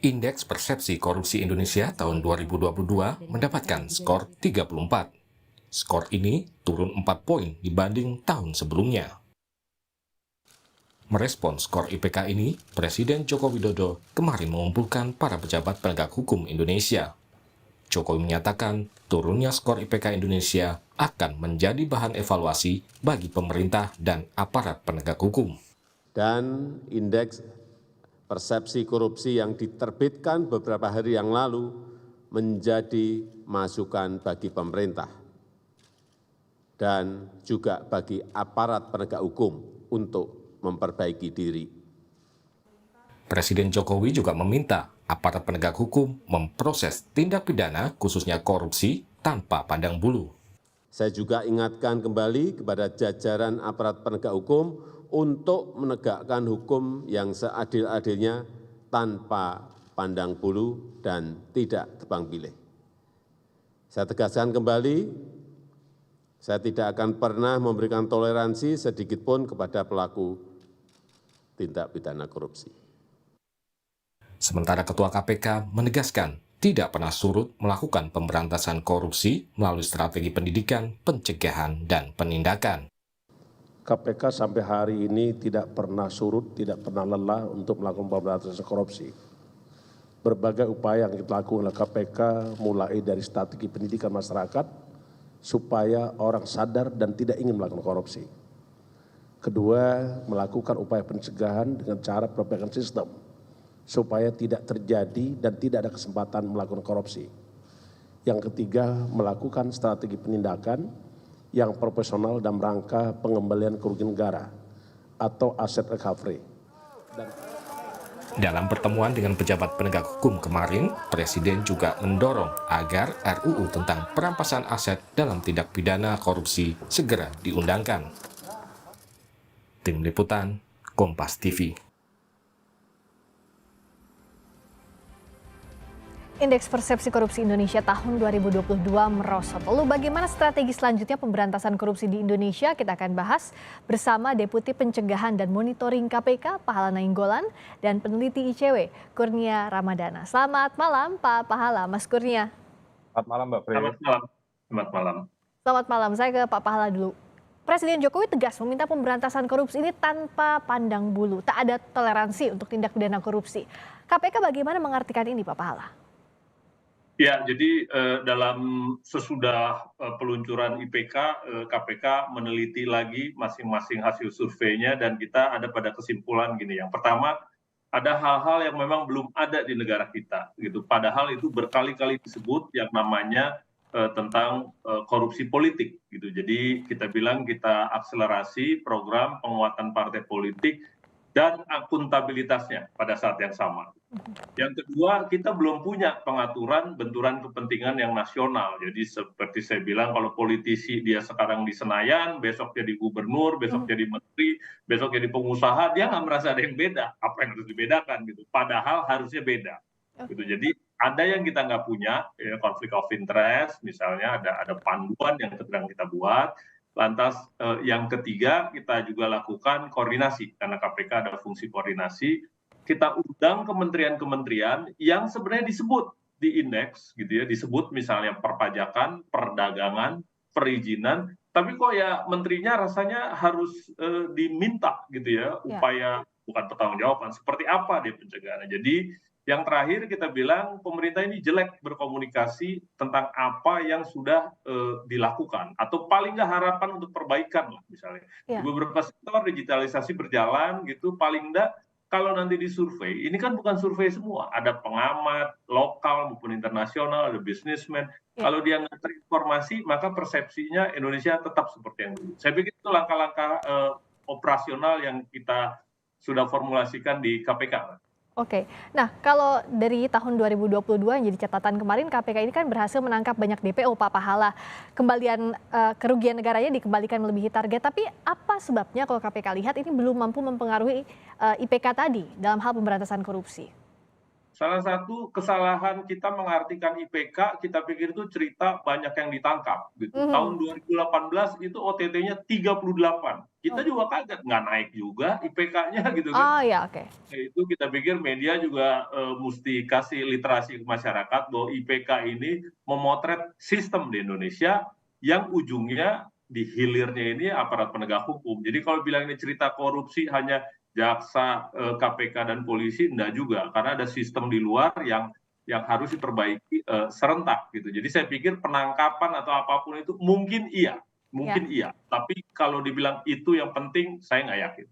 Indeks Persepsi Korupsi Indonesia tahun 2022 mendapatkan skor 34. Skor ini turun 4 poin dibanding tahun sebelumnya. Merespon skor IPK ini, Presiden Joko Widodo kemarin mengumpulkan para pejabat penegak hukum Indonesia. Jokowi menyatakan turunnya skor IPK Indonesia akan menjadi bahan evaluasi bagi pemerintah dan aparat penegak hukum. Dan indeks persepsi korupsi yang diterbitkan beberapa hari yang lalu menjadi masukan bagi pemerintah dan juga bagi aparat penegak hukum untuk memperbaiki diri. Presiden Jokowi juga meminta aparat penegak hukum memproses tindak pidana khususnya korupsi tanpa pandang bulu. Saya juga ingatkan kembali kepada jajaran aparat penegak hukum untuk menegakkan hukum yang seadil-adilnya tanpa pandang bulu dan tidak tebang pilih. Saya tegaskan kembali, saya tidak akan pernah memberikan toleransi sedikitpun kepada pelaku tindak pidana korupsi. Sementara Ketua KPK menegaskan tidak pernah surut melakukan pemberantasan korupsi melalui strategi pendidikan, pencegahan, dan penindakan. KPK sampai hari ini tidak pernah surut, tidak pernah lelah untuk melakukan pemberantasan korupsi. Berbagai upaya yang kita lakukan oleh KPK mulai dari strategi pendidikan masyarakat supaya orang sadar dan tidak ingin melakukan korupsi. Kedua, melakukan upaya pencegahan dengan cara perbaikan sistem supaya tidak terjadi dan tidak ada kesempatan melakukan korupsi. Yang ketiga, melakukan strategi penindakan yang profesional dalam rangka pengembalian kerugian negara atau aset recovery. Dalam pertemuan dengan pejabat penegak hukum kemarin, Presiden juga mendorong agar RUU tentang perampasan aset dalam tindak pidana korupsi segera diundangkan. Tim Liputan, Kompas TV. Indeks Persepsi Korupsi Indonesia tahun 2022 merosot. Lalu bagaimana strategi selanjutnya pemberantasan korupsi di Indonesia? Kita akan bahas bersama Deputi Pencegahan dan Monitoring KPK, Pahala Nainggolan, dan peneliti ICW, Kurnia Ramadana. Selamat malam, Pak Pahala, Mas Kurnia. Selamat malam, Mbak Frey. Selamat malam. Selamat malam. Selamat malam, saya ke Pak Pahala dulu. Presiden Jokowi tegas meminta pemberantasan korupsi ini tanpa pandang bulu. Tak ada toleransi untuk tindak pidana korupsi. KPK bagaimana mengartikan ini, Pak Pahala? Ya, jadi dalam sesudah peluncuran IPK, KPK meneliti lagi masing-masing hasil surveinya dan kita ada pada kesimpulan gini. Yang pertama, ada hal-hal yang memang belum ada di negara kita, gitu. Padahal itu berkali-kali disebut yang namanya tentang korupsi politik, gitu. Jadi kita bilang kita akselerasi program penguatan partai politik dan akuntabilitasnya pada saat yang sama. Yang kedua, kita belum punya pengaturan benturan kepentingan yang nasional. Jadi seperti saya bilang, kalau politisi dia sekarang di Senayan, besok jadi gubernur, besok jadi menteri, besok jadi pengusaha, dia nggak merasa ada yang beda. Apa yang harus dibedakan gitu? Padahal harusnya beda. Gitu. Jadi ada yang kita nggak punya, ya, konflik of interest, misalnya ada panduan yang sedang kita buat. Lantas yang ketiga, kita juga lakukan koordinasi, karena KPK ada fungsi koordinasi. Kita undang kementerian-kementerian yang sebenarnya disebut di indeks, gitu ya, disebut misalnya perpajakan, perdagangan, perizinan, tapi kok ya menterinya rasanya harus diminta, gitu ya, upaya bukan pertanggungjawaban, seperti apa dia pencegahannya. Jadi yang terakhir kita bilang pemerintah ini jelek berkomunikasi tentang apa yang sudah dilakukan atau paling nggak harapan untuk perbaikan lah misalnya. Di beberapa sektor digitalisasi berjalan gitu, paling nggak kalau nanti disurvei, ini kan bukan survei semua, ada pengamat lokal maupun internasional, ada bisnismen. Kalau dia nggak terinformasi, maka persepsinya Indonesia tetap seperti yang dulu. Saya pikir itu langkah-langkah operasional yang kita sudah formulasikan di KPK. Oke, nah kalau dari tahun 2022 yang jadi catatan kemarin, KPK ini kan berhasil menangkap banyak DPO, Pak Pahala. Kembalian kerugian negaranya dikembalikan melebihi target, tapi apa sebabnya kalau KPK lihat ini belum mampu mempengaruhi IPK tadi dalam hal pemberantasan korupsi? Salah satu kesalahan kita mengartikan IPK, kita pikir itu cerita banyak yang ditangkap gitu. Tahun 2018 itu OTT-nya 38. Kita juga kaget, nggak naik juga IPK-nya gitu kan. Oh ya, oke. Itu kita pikir media juga mesti kasih literasi ke masyarakat bahwa IPK ini memotret sistem di Indonesia yang ujungnya di hilirnya ini aparat penegak hukum. Jadi kalau bilang ini cerita korupsi hanya jaksa, KPK dan polisi, enggak juga, karena ada sistem di luar yang harus diperbaiki serentak gitu. Jadi saya pikir penangkapan atau apapun itu mungkin iya, tapi kalau dibilang itu yang penting saya nggak yakin.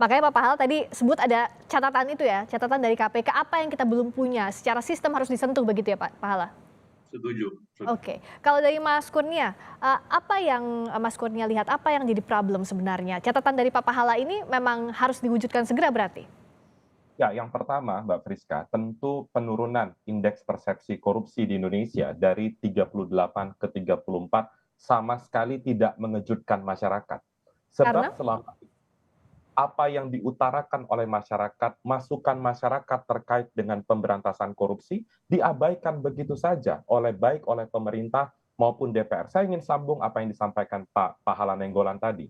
Makanya Pak Pahala tadi sebut ada catatan itu ya, catatan dari KPK apa yang kita belum punya, secara sistem harus disentuh begitu ya Pak Pahala? Setuju. Oke, kalau dari Mas Kurnia, apa yang Mas Kurnia lihat, apa yang jadi problem sebenarnya? Catatan dari Pak Pahala ini memang harus diwujudkan segera berarti? Ya, yang pertama, Mbak Friska, tentu penurunan indeks persepsi korupsi di Indonesia dari 38 ke 34 sama sekali tidak mengejutkan masyarakat. Karena? Sebab selama apa yang diutarakan oleh masyarakat, masukan masyarakat terkait dengan pemberantasan korupsi diabaikan begitu saja baik oleh pemerintah maupun DPR. Saya ingin sambung apa yang disampaikan Pak Pahala Nainggolan tadi.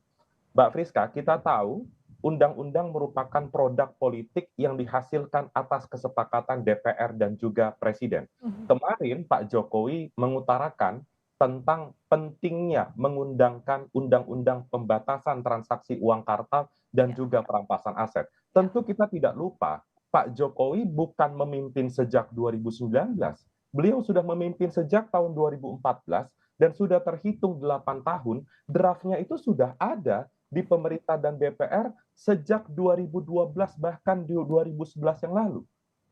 Mbak Friska, kita tahu undang-undang merupakan produk politik yang dihasilkan atas kesepakatan DPR dan juga Presiden. Kemarin Pak Jokowi mengutarakan tentang pentingnya mengundangkan undang-undang pembatasan transaksi uang kartal dan juga perampasan aset. Tentu kita tidak lupa, Pak Jokowi bukan memimpin sejak 2019. Beliau sudah memimpin sejak tahun 2014 dan sudah terhitung 8 tahun, draftnya itu sudah ada di pemerintah dan DPR sejak 2012 bahkan di 2011 yang lalu.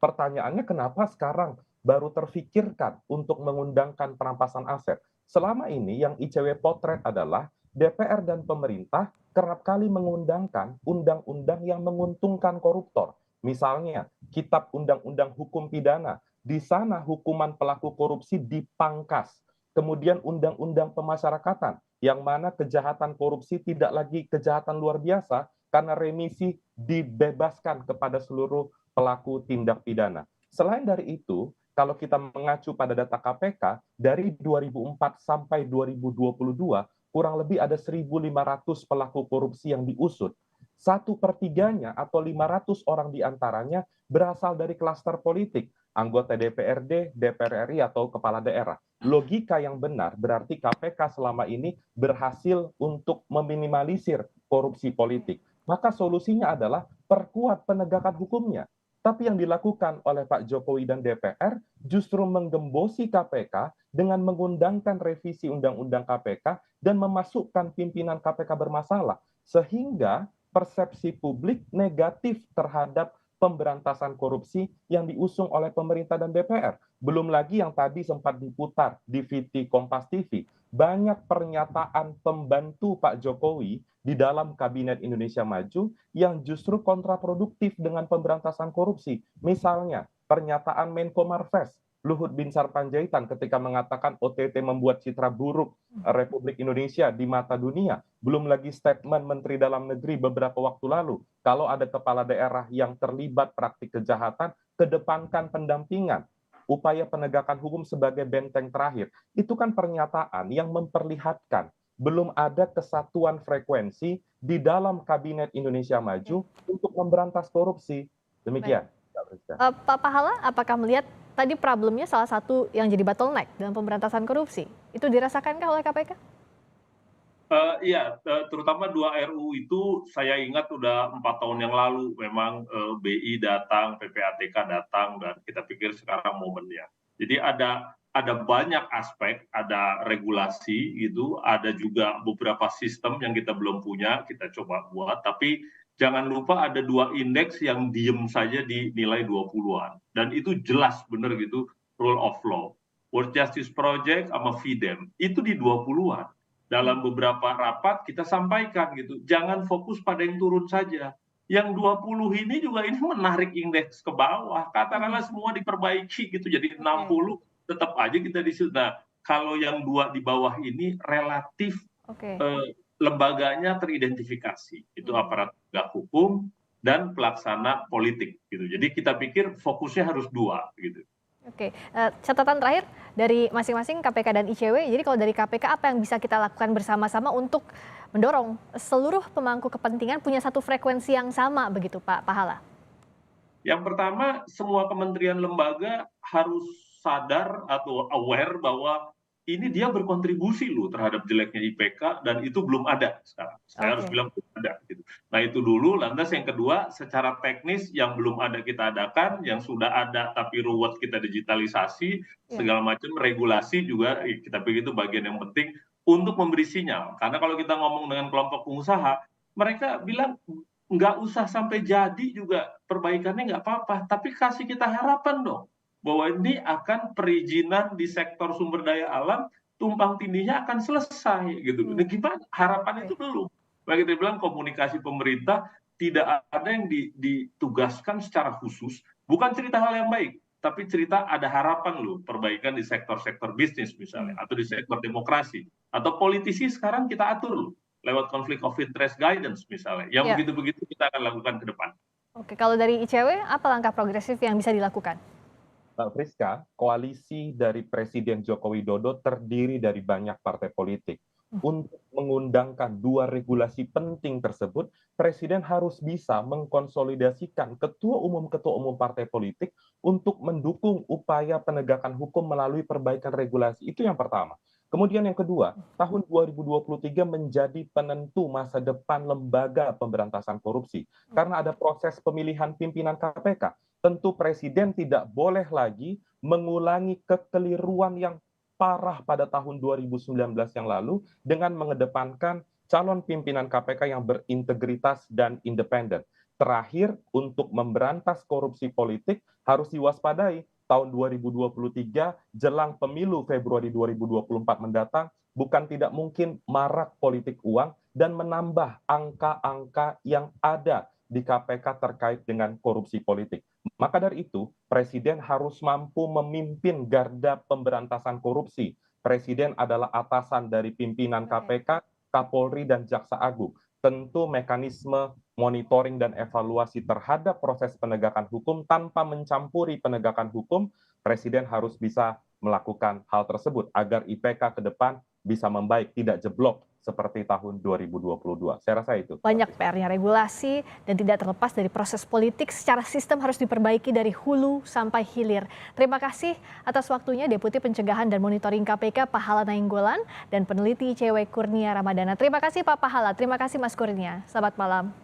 Pertanyaannya kenapa sekarang baru terfikirkan untuk mengundangkan perampasan aset? Selama ini yang ICW potret adalah DPR dan pemerintah kerap kali mengundangkan undang-undang yang menguntungkan koruptor. Misalnya, Kitab Undang-Undang Hukum Pidana, di sana hukuman pelaku korupsi dipangkas. Kemudian Undang-Undang Pemasyarakatan, yang mana kejahatan korupsi tidak lagi kejahatan luar biasa karena remisi dibebaskan kepada seluruh pelaku tindak pidana. Selain dari itu, kalau kita mengacu pada data KPK, dari 2004 sampai 2022, kurang lebih ada 1.500 pelaku korupsi yang diusut. 1/3-nya atau 500 orang diantaranya berasal dari klaster politik, anggota DPRD, DPR RI, atau kepala daerah. Logika yang benar berarti KPK selama ini berhasil untuk meminimalisir korupsi politik. Maka solusinya adalah perkuat penegakan hukumnya. Tapi yang dilakukan oleh Pak Jokowi dan DPR justru menggembosi KPK dengan mengundangkan revisi Undang-Undang KPK dan memasukkan pimpinan KPK bermasalah. Sehingga persepsi publik negatif terhadap pemberantasan korupsi yang diusung oleh pemerintah dan DPR. Belum lagi yang tadi sempat diputar di VT Kompas TV. Banyak pernyataan pembantu Pak Jokowi di dalam Kabinet Indonesia Maju yang justru kontraproduktif dengan pemberantasan korupsi. Misalnya, pernyataan Menko Marves, Luhut Binsar Panjaitan ketika mengatakan OTT membuat citra buruk Republik Indonesia di mata dunia. Belum lagi statement Menteri Dalam Negeri beberapa waktu lalu. Kalau ada kepala daerah yang terlibat praktik kejahatan, kedepankan pendampingan. Upaya penegakan hukum sebagai benteng terakhir. Itu kan pernyataan yang memperlihatkan belum ada kesatuan frekuensi di dalam Kabinet Indonesia Maju untuk memberantas korupsi. Demikian. Pak Pahala, apakah melihat tadi problemnya salah satu yang jadi bottleneck dalam pemberantasan korupsi? Itu dirasakankah oleh KPK? Iya, terutama 2 RUU itu saya ingat udah 4 tahun yang lalu memang BI datang, PPATK datang, dan kita pikir sekarang momennya. Jadi ada banyak aspek, ada regulasi gitu, ada juga beberapa sistem yang kita belum punya, kita coba buat, tapi jangan lupa ada 2 indeks yang diem saja di nilai 20-an. Dan itu jelas benar gitu, rule of law. World Justice Project sama FIDEM, itu di 20-an. Dalam beberapa rapat kita sampaikan gitu, jangan fokus pada yang turun saja. Yang 20 ini juga ini menarik indeks ke bawah. Katakanlah semua diperbaiki gitu, jadi 60 tetap aja kita di situ. Nah, kalau yang 2 di bawah ini relatif lembaganya teridentifikasi. Itu aparat penegak hukum dan pelaksana politik gitu. Jadi kita pikir fokusnya harus dua gitu. Oke, catatan terakhir dari masing-masing KPK dan ICW. Jadi kalau dari KPK apa yang bisa kita lakukan bersama-sama untuk mendorong seluruh pemangku kepentingan punya satu frekuensi yang sama begitu Pak Pahala? Yang pertama, semua kementerian lembaga harus sadar atau aware bahwa ini dia berkontribusi loh terhadap jeleknya IPK dan itu belum ada sekarang. Saya harus bilang belum ada. Gitu. Nah itu dulu, lantas yang kedua secara teknis yang belum ada kita adakan, yang sudah ada tapi ruwet kita digitalisasi, segala macam regulasi juga kita pikir itu bagian yang penting untuk memberi sinyal. Karena kalau kita ngomong dengan kelompok pengusaha, mereka bilang nggak usah sampai jadi juga perbaikannya nggak apa-apa, tapi kasih kita harapan dong bahwa ini akan perizinan di sektor sumber daya alam tumpang tindihnya akan selesai gitu. Nah, gimana harapan itu belum. Bagi kita bilang komunikasi pemerintah tidak ada yang ditugaskan secara khusus, bukan cerita hal yang baik, tapi cerita ada harapan loh perbaikan di sektor-sektor bisnis misalnya atau di sektor demokrasi atau politisi sekarang kita atur loh lewat konflik of interest guidance misalnya. Yang begitu-begitu kita akan lakukan ke depan. Oke, kalau dari ICW apa langkah progresif yang bisa dilakukan? Mbak Friska, koalisi dari Presiden Joko Widodo terdiri dari banyak partai politik. Untuk mengundangkan dua regulasi penting tersebut, Presiden harus bisa mengkonsolidasikan ketua umum partai politik untuk mendukung upaya penegakan hukum melalui perbaikan regulasi. Itu yang pertama. Kemudian yang kedua, tahun 2023 menjadi penentu masa depan lembaga pemberantasan korupsi. Karena ada proses pemilihan pimpinan KPK. Tentu Presiden tidak boleh lagi mengulangi kekeliruan yang parah pada tahun 2019 yang lalu dengan mengedepankan calon pimpinan KPK yang berintegritas dan independen. Terakhir, untuk memberantas korupsi politik harus diwaspadai tahun 2023 jelang pemilu Februari 2024 mendatang, bukan tidak mungkin marak politik uang dan menambah angka-angka yang ada di KPK terkait dengan korupsi politik. Maka dari itu, Presiden harus mampu memimpin garda pemberantasan korupsi. Presiden adalah atasan dari pimpinan KPK, Kapolri, dan Jaksa Agung. Tentu mekanisme monitoring dan evaluasi terhadap proses penegakan hukum tanpa mencampuri penegakan hukum, Presiden harus bisa melakukan hal tersebut agar IPK ke depan bisa membaik, tidak jeblok seperti tahun 2022. Saya rasa itu. Banyak PR-nya regulasi dan tidak terlepas dari proses politik secara sistem harus diperbaiki dari hulu sampai hilir. Terima kasih atas waktunya Deputi Pencegahan dan Monitoring KPK Pahala Nainggolan dan peneliti ICW Kurnia Ramadana. Terima kasih Pak Pahala, terima kasih Mas Kurnia. Selamat malam.